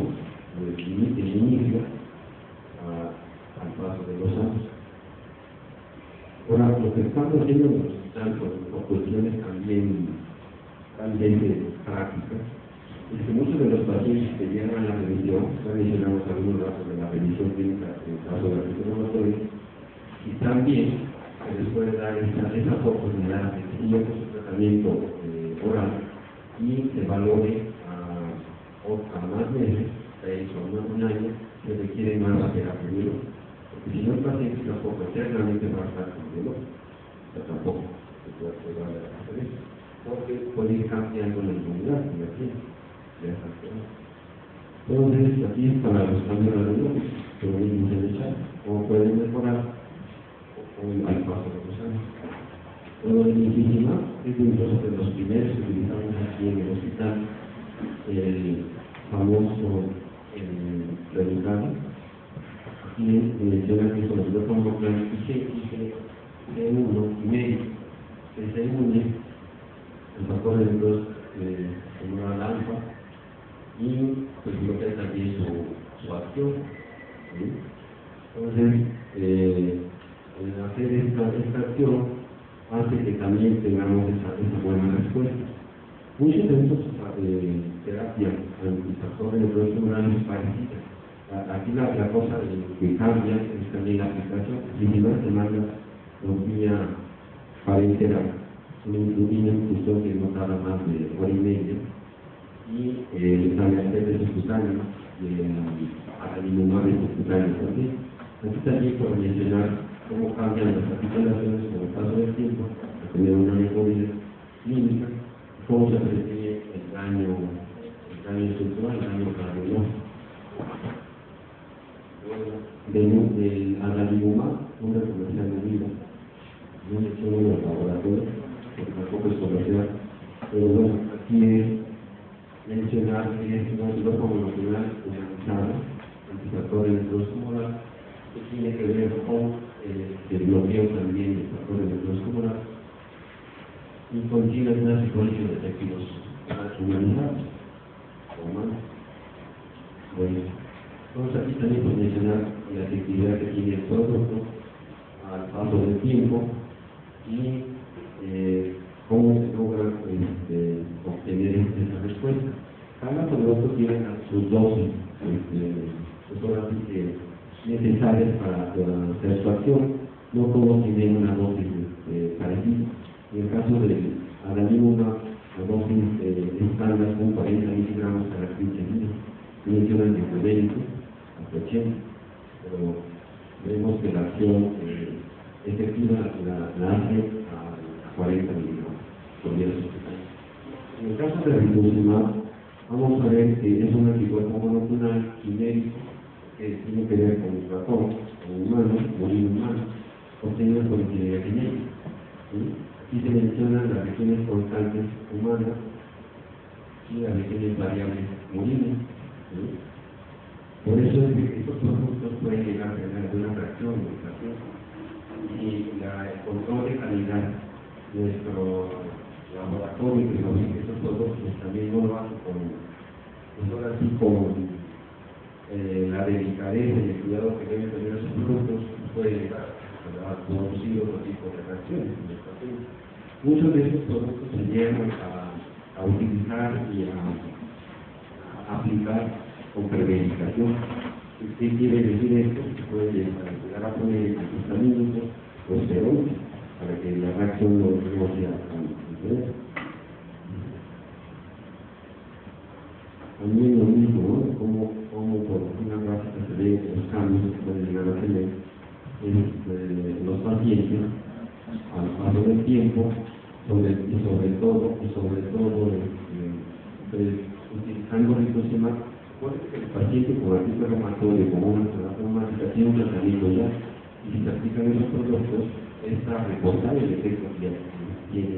El inicio al paso de los años. Ahora, lo que estamos haciendo en el hospital por cuestiones también prácticas, es que muchos de los pacientes que llegan a la revisión, ya mencionamos algunos datos de la revisión clínica en el caso de la reumatoide, y también se les puede dar esa oportunidad de que sigan con su tratamiento oral y se valore a más meses, 6 o un año, se requiere más la terapia biológica. Porque si no, el paciente tampoco eternamente va a estar con biológica, o sea, tampoco se puede dar la diferencia, porque puede ir cambiando la inmunidad y así. Entonces, aquí es para los cambios radiológicos, que venimos a echar, cómo pueden mejorar al paso de los años. Lo de infliximab es incluso de los primeros que utilizamos aquí en el hospital, el famoso predicado. Aquí menciona que sobre todo como plan C1 y medio, que se une el factor de los humoral alfa y pues bloquea también su acción. ¿Sí? Entonces, el hacer esta acción hace que también tengamos esa buena respuesta. Muchos de estos terapias antifactores neuronales parecidas. Aquí la cosa que cambia es también la aplicación. Si no se manda los vía parenteral, una infusión que no tarda más de hora y media, y la anestesia subcutánea, adalimumab subcutáneo también. Aquí también por mencionar cómo cambian las articulaciones con el paso del tiempo, a tener una mejoría clínica, cómo se previene el daño estructural, el daño cardiológico. Del adalimumab, una comercial de vida, no he hecho en los laboratorios, porque tampoco es comercial, pero bueno, aquí es mencionar que es un anticuerpo monoclonal humanizado, antifactor de necrosis moral, que tiene que ver con el bloqueo también del factor de necrosis moral, y contiene una psicología de efectivos humanizados, humanos. Bueno, entonces aquí también por mencionar la efectividad que tiene el producto al paso del tiempo y cómo se logra obtener esa respuesta. Cada producto tiene sus dosis, necesarias para hacer su acción. No todos tienen una dosis parecida. En el caso del adalimumab, la dosis estándar son 40 miligramos cada 15 días. Mencionan desde 20 hasta 80, pero vemos que la acción efectiva la hace a 40 miligramos por día. En el caso de rituximab, vamos a ver que es un anticuerpo monoclonal genérico que tiene que ver con el ratón, con humanos, morir humano, obtenido por ingeniería genética. Aquí se mencionan las regiones constantes humanas y las regiones variables morinas. Por eso es que estos productos pueden llegar a tener alguna reacción o inflación. Y el control de calidad, nuestro laboratorio que fabrica estos productos también no lo hace con la dedicación carece del cuidado que deben tener sus productos, puede llegar a producir otro tipo de reacciones en el paciente. Muchos de estos productos se llegan a utilizar y a aplicar con premedicación. ¿Qué quiere decir esto? Se puede llegar a poner antihistamínicos o esteroides para que la reacción no sea tan diferente. También lo mismo, ¿no? Como por una gráfica se ve los cambios que pueden llegar a tener en los pacientes a lo largo del tiempo, sobre todo utilizando rituximab. El paciente con artritis reumatoide como una enfermedad reumática tiene un tratamiento ya, y si se aplican esos productos, es para reportar el efecto que tiene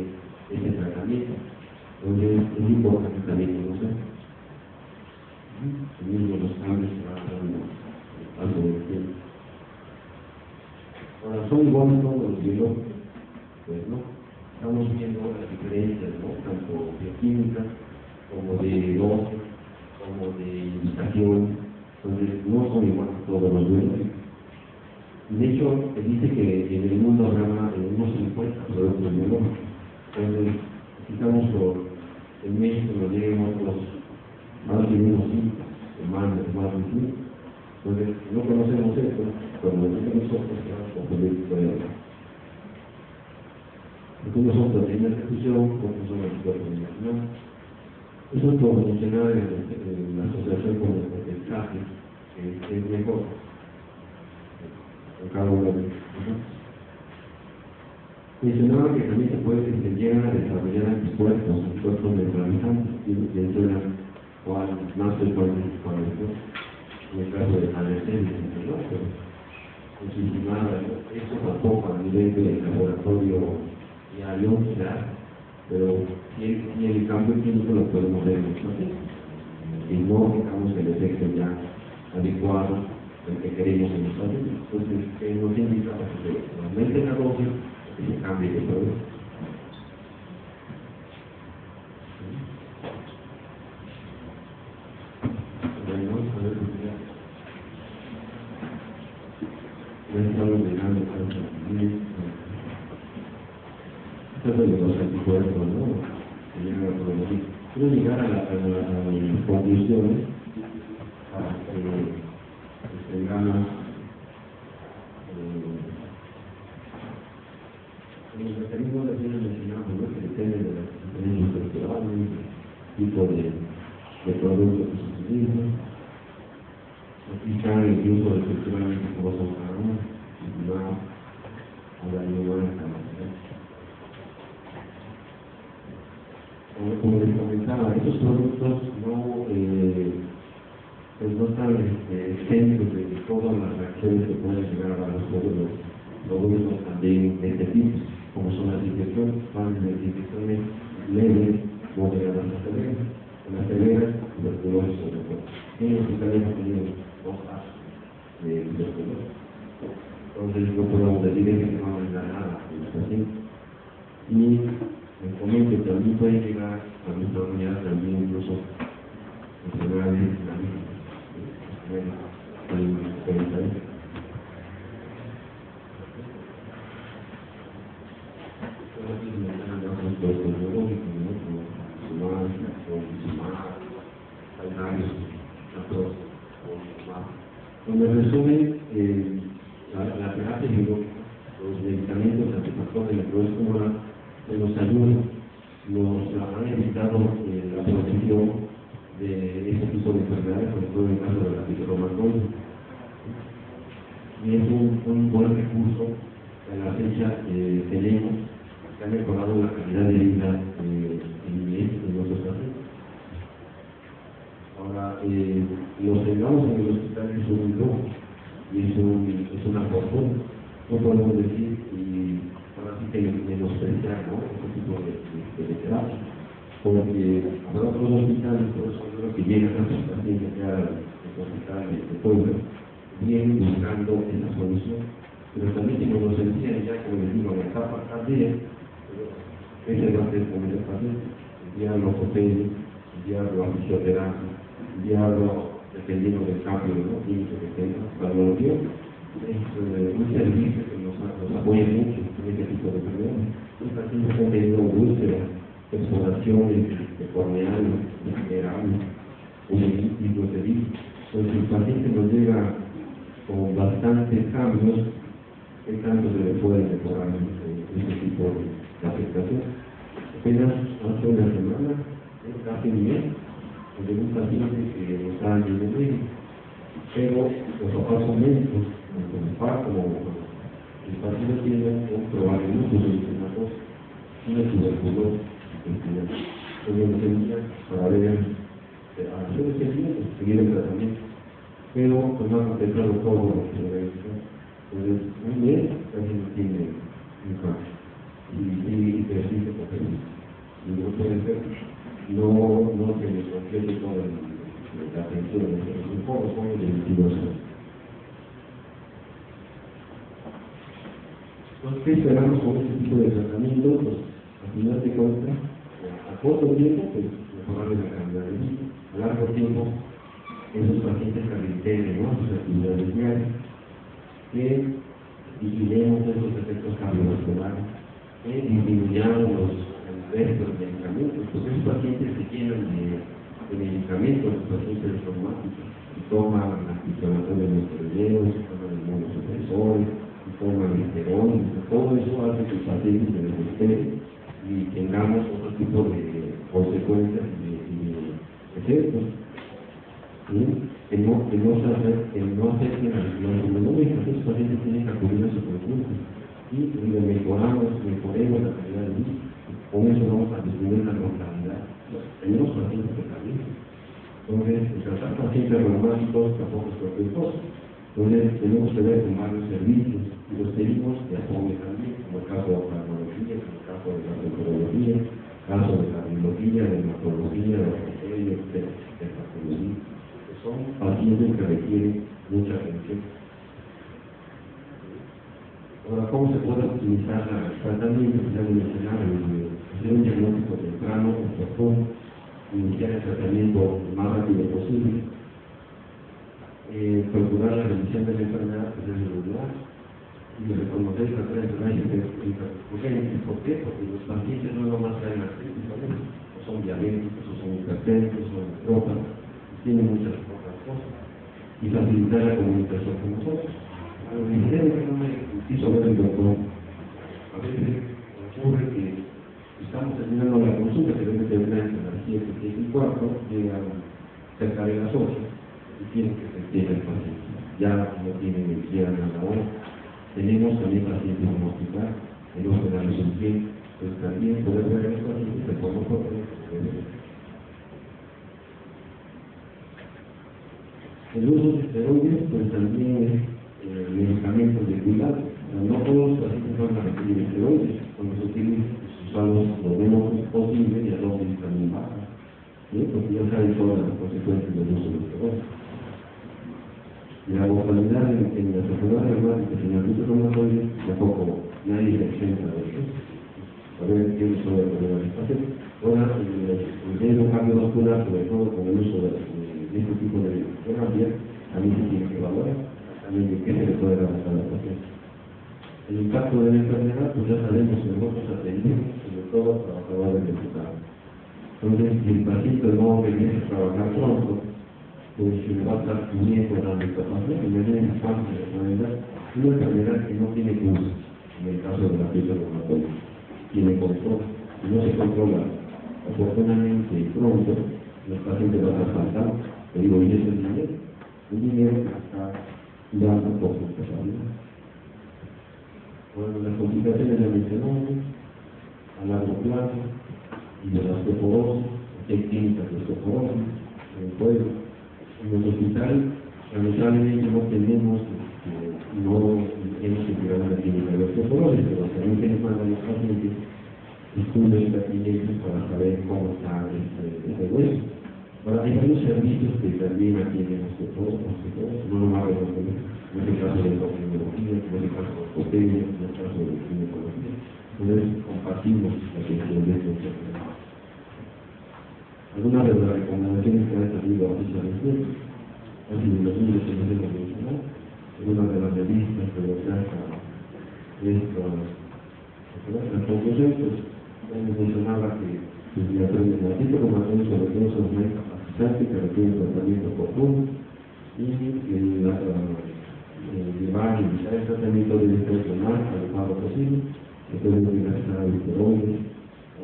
ese tratamiento. Entonces es importante también conocer los cambios que van dando a lo largo del tiempo. Ahora, ¿son iguales todos los biológicos? Pues no. Estamos viendo las diferencias, ¿no? Tanto bioquímicas como de dosis, como de indicación. Entonces, no son iguales todos los biológicos. De hecho, se dice que en el mundo habrá unos 50 productos biológicos. Entonces, quizás en México nos lleguen otros más de unos 5, más de 5. Entonces, no conocemos esto, pero nosotros o poder. Algunos son proteínas de fusión, otros son anticuerpos de nacional. Eso es por mencionar en la asociación con el CAFE, que es mejor en cada uno de ellos. Mencionaba que también se llegan a desarrollar anticuerpos neutralizantes, dentro de las cuales más frecuentes para en el caso de alergenes, ¿no? Pero nada, eso tampoco a nivel de laboratorio diario, pero si el cambio clínico lo podemos ver mucho así. Y no tengamos el efecto ya adecuado, el que queremos en los pacientes. Entonces, nos indica que aumente la dosis y se cambie de producto. Esto es de los anticuerpos, ¿no? Que llegan a producir. Quiero llegar a las conclusiones para que tengamos los mecanismos de acción mencionados, ¿no? Que dependen de las diferencias estructurales, tipo de productos que se utilizan. Aquí están incluso estructuralmente como son cada uno, a la igual como les comentaba, estos productos no están exentos de todas las reacciones que pueden llegar a dar los productos también de este tipo, como son las infecciones, van de infecciones leves, moderadas a severas. En las severas, tuberculosis sobre todo. En los hospitales hemos tenido 2 casos de tuberculosis. Entonces no podemos decir que no va a dar nada a los pacientes. Y les comento que también pueden llegar a desarrollar también incluso enfermedades islámicas. Donde resumen la terapia biológica, los medicamentos antifactores de la clorosis tumoral nos ayudan, nos han evitado la progresión de este tipo de enfermedades, sobre todo en el caso de la artritis reumatoide. Y es un buen recurso que a la fecha tenemos, que ha mejorado la calidad de vida en nuestros pacientes. Ahora, los tengamos en el hospital es un lujo y es una fortuna. No podemos decir, y ahora sí que menospreciar, ¿no? Este tipo de terapia. Porque habrá otros hospitales, por eso creo que llegan a sus pacientes ya al hospital de Puebla, vienen buscando esa solución. Pero también si nos decían ya, como les digo, en la etapa tardía, ese va a ser con el paciente, enviarlo a ortopedia, enviarlo a fisioterapia, enviarlo dependiendo del cambio, ¿no?, químico que tenga para la opción. Es un servicio que nos apoya mucho en este tipo de problemas. Los pacientes han tenido úlceras, exploraciones de corneal, general, hidrocelis. Entonces el paciente nos llega con bastantes cambios. ¿Qué tanto se le puede mejorar este tipo de afectación? Apenas hace una semana, casi un mes, de un paciente que está en el médico, pero los papás son médicos, tanto el papá como el paciente tiene un probable lupus eritematoso, una tuberculosis intestinal. Entonces nos envía para ver, hacer el seguimiento, seguir el tratamiento, pero pues no ha contestado todo lo que se debe hacer. Entonces, un mes casi no tiene un cambio y persiste porque y no puede ser, no se le concede toda la atención, los informes son de 22 años. Entonces, ¿qué esperamos con este tipo de tratamiento? Pues, al final de cuentas, a corto tiempo, pues, mejorar la calidad de vida. A largo tiempo, esos pacientes que reintegren, ¿no?, sus actividades diarias, que vigilemos esos efectos cardiovasculares, que disminuyamos los restos de medicamentos, pues esos pacientes que tienen de medicamentos, los pacientes reumáticos, toman antiinflamatorios de esteroideos, toman inmunosupresores, toman interferón, todo eso hace que el paciente se desespere y tengamos otro tipo de consecuencias y de efectos. El no acepten las inmunológicas, esos pacientes tienen que acudir a su consulta y mejoremos la calidad de vida. Con eso vamos a disminuir la mortalidad. Tenemos pacientes que también. Entonces, tratar pacientes reumáticos tampoco es cualquier cosa. Entonces, tenemos que ver con varios servicios y los pedimos de apoyo también, como el caso de oftalmología, como el caso de la oncología, caso de cardiología, de hematología, de ortopedia, de patología. Son pacientes que requieren mucha atención. Ahora, ¿cómo se puede optimizar el tratamiento? Ya lo mencionaba, hacer un diagnóstico temprano, oportuno, iniciar el tratamiento lo más rápido posible, procurar la revisión de la enfermedad que es regular y reconocer que la enfermedad es urgente. ¿Por qué? Porque los pacientes no nomás traen artritis, o son diabéticos, o son hipertensos, o son prófanos, tienen muchas otras cosas, y facilitar la comunicación con nosotros. A lo que no me quiso ver el doctor, a veces ocurre que estamos terminando la consulta, que debe terminar entre las 7, 7 y cuarto, llegan cerca de las 8 y tienen que sentir el paciente. Ya no tienen ni siquiera a la hora. Tenemos también pacientes en el hospital, tenemos que darles un pie, pues también poder ver a los pacientes de forma propia. El uso de esteroides, pues también es medicamentos de cuidado. No todos los pacientes van a requerir esteroides, cuando se tienen usarlos lo menos posible y a dosis también baja, ¿sí? Porque ya saben todas las consecuencias del uso de esteroides. La mortalidad en las enfermedades reumáticas y en el uso reumatoide tampoco nadie se exenta de eso. A ver qué uso de problemas pacientes. Ahora, el riesgo cardiovascular, sobre todo con el uso de este tipo de terapia, también se tiene que evaluar, también de qué se le puede dar a cada paciente. El impacto de la enfermedad, pues ya sabemos que nosotros atendemos, sobre todo para acabar el resultado. Entonces, si el paciente no regresa a trabajar pronto, pues se le va a estar muriendo la discapacidad, y me viene fácil de enfermedad, una enfermedad que no tiene cura, en el caso de la pieza reumatoide, tiene control, si no se controla oportunamente y pronto, los pacientes van a faltar. Le digo, y eso es dinero, un dinero que está dando por su responsabilidad. Bueno, las complicaciones ya mencionamos, a largo plazo, y de la osteoporosis, hay clínicas de osteoporosis, en el pueblo. En el hospital, lamentablemente no tenemos, no hemos integrado la clínica de osteoporosis, pero también se nos mandan los pacientes estudios pertinentes para saber cómo está este hueso. Ahora, hay varios servicios que también atienden osteoporosis, no nomás de osteoporosis, no es el caso de la oftalmología, no es el caso de la ortopedia, no es el caso de la ginecología. Entonces, compartimos la atención de estos servicios. Algunas de las recomendaciones que han salido oficialmente, casi de 2.800 mencionar, en una de las revistas que lo trata la conclusión, pues, mencionaba que la presentación de información sobre todo sobre la capacidad que requiere tratamiento común y llevar y evitar el tratamiento de lo más adecuado posible, que pueden utilizar esteroides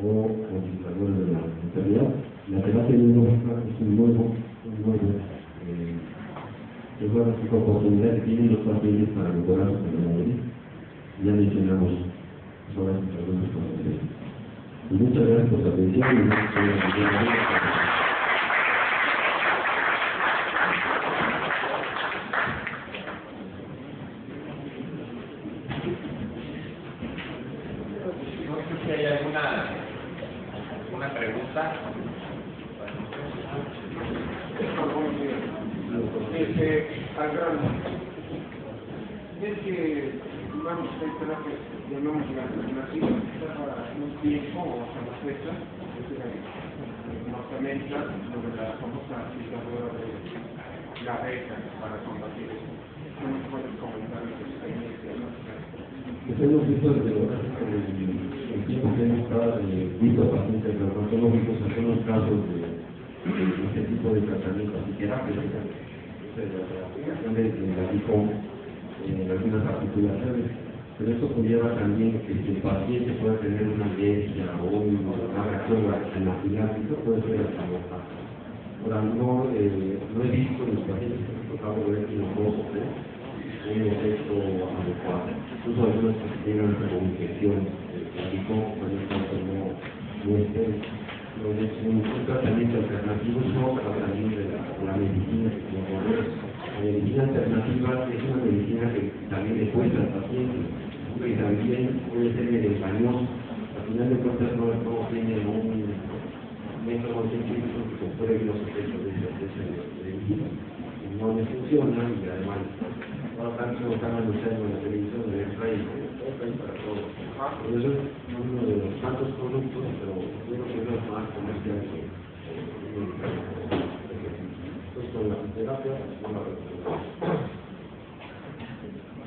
o conquistadores de la enfermedad. La terapia biológica es un nuevo oportunidad que tienen los pacientes para mejorar su calidad de vida. Ya mencionamos sobre algunas cosas. Y muchas gracias por su atención y no sé si hay alguna pregunta. Al grano, es que, digamos, hay terapias, llamamos la alternativa, para un tiempo o hasta la fecha, Norteamérica, sobre la famosa citadura de la beca para combatir esto. ¿Qué nos puedes comentar de esta experiencia? hemos visto desde el tiempo que hemos visto pacientes dermatológicos, algunos casos de este tipo de tratamiento antiterapia, la aplicación de la DICOM en algunas articulaciones, pero eso conlleva también que el paciente pueda tener una alergia o una reacción anafiláctica, eso puede ser hasta mortal. Ahora, no he visto en los pacientes que me tocaba ver que los dos o tres un efecto adecuado. Incluso algunos que tienen como infecciones, la DICOM, por ejemplo, no estén. Es un tratamiento alternativo, no tratamiento de la medicina que como la medicina alternativa es una medicina que también le cuesta al paciente, que también puede ser engañoso. Al final de cuentas no tiene un método científico que compruebe los efectos de esa medicina. No le funciona y además ahora tanto están anunciando en la televisión de spray para todos. Por eso es uno de los tantos productos, pero uno de los más comerciales. Entonces, con la terapia, con la recuperación.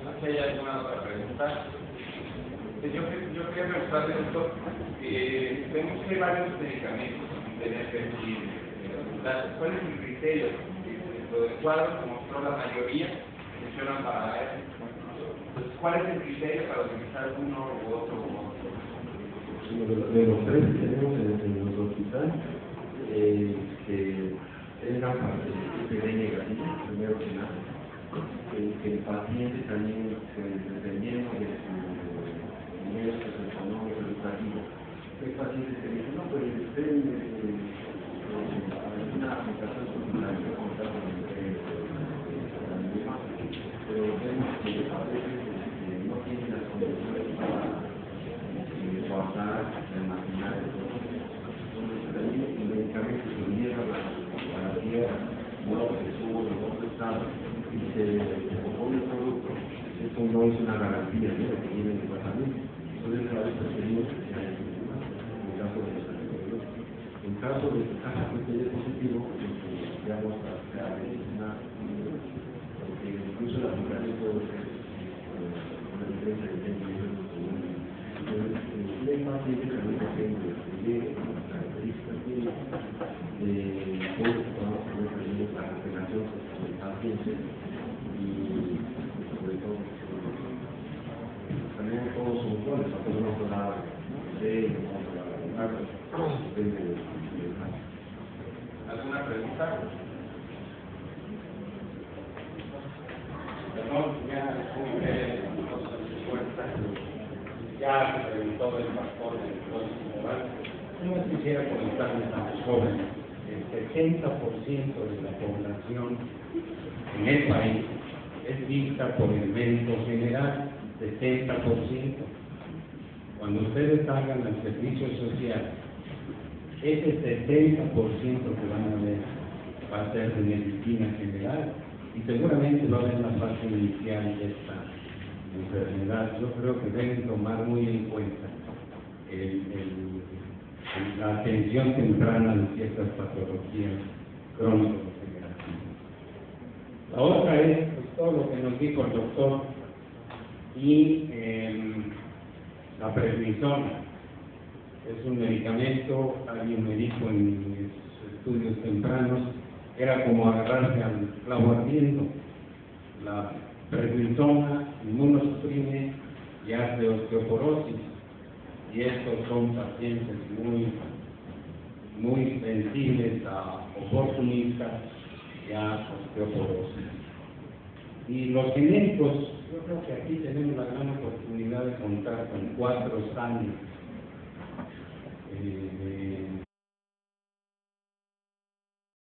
No sé si hay alguna otra pregunta. Yo quería preguntarle, doctor, vemos que hay varios medicamentos en TNF y ¿cuál es el criterio? Dentro del cuadro que mostró la mayoría funcionan para eso. Entonces, ¿cuál es el criterio para utilizar uno u otro? De los tres que tenemos en nuestro hospital, que tengan PD negativo, primero que nada, que el paciente también, dependiendo de su nivel socioeconómico educativo, hay pacientes que dicen, no, pues alguna aplicación secundaria, como está con el pero vemos que a veces no tienen las condiciones para guardar, almacenar el producto. Entonces, ahí el medicamento se lleva a la tierra, no se sube en otro estado y se compone el producto. Esto no es una garantía de lo que tiene el tratamiento. Entonces, a veces pedimos que sea en el caso de los antibióticos. En caso de que cada criterio positivo, ya vamos a medicinal. Incluso la aplicación puede ser una diferencia de tiempo y entonces, si hay pacientes que no tienen las características clínicas de la relación con el paciente y sobre todo también todos son iguales, a todos vamos a hablar de depende del caso. ¿Alguna pregunta? Perdón, ya se preguntó del factor del código moral. Yo no quisiera comentarles a los jóvenes. El 70% de la población en el país es vista por el médico general, 70%. Cuando ustedes salgan al servicio social, ese 70% que van a ver va a ser de medicina general. Y seguramente va a haber la fase inicial de esta enfermedad. Yo creo que deben tomar muy en cuenta la atención temprana de ciertas patologías crónico-degenerativas. La otra es pues, todo lo que nos dijo el doctor y la prednisona. Es un medicamento, alguien me dijo en mis estudios tempranos, era como agarrarse al clavo ardiendo. La prednisona inmunosuprime y hace osteoporosis, y estos son pacientes muy sensibles a oportunistas y a osteoporosis. Y los genéricos, yo creo que aquí tenemos la gran oportunidad de contar con 4 años de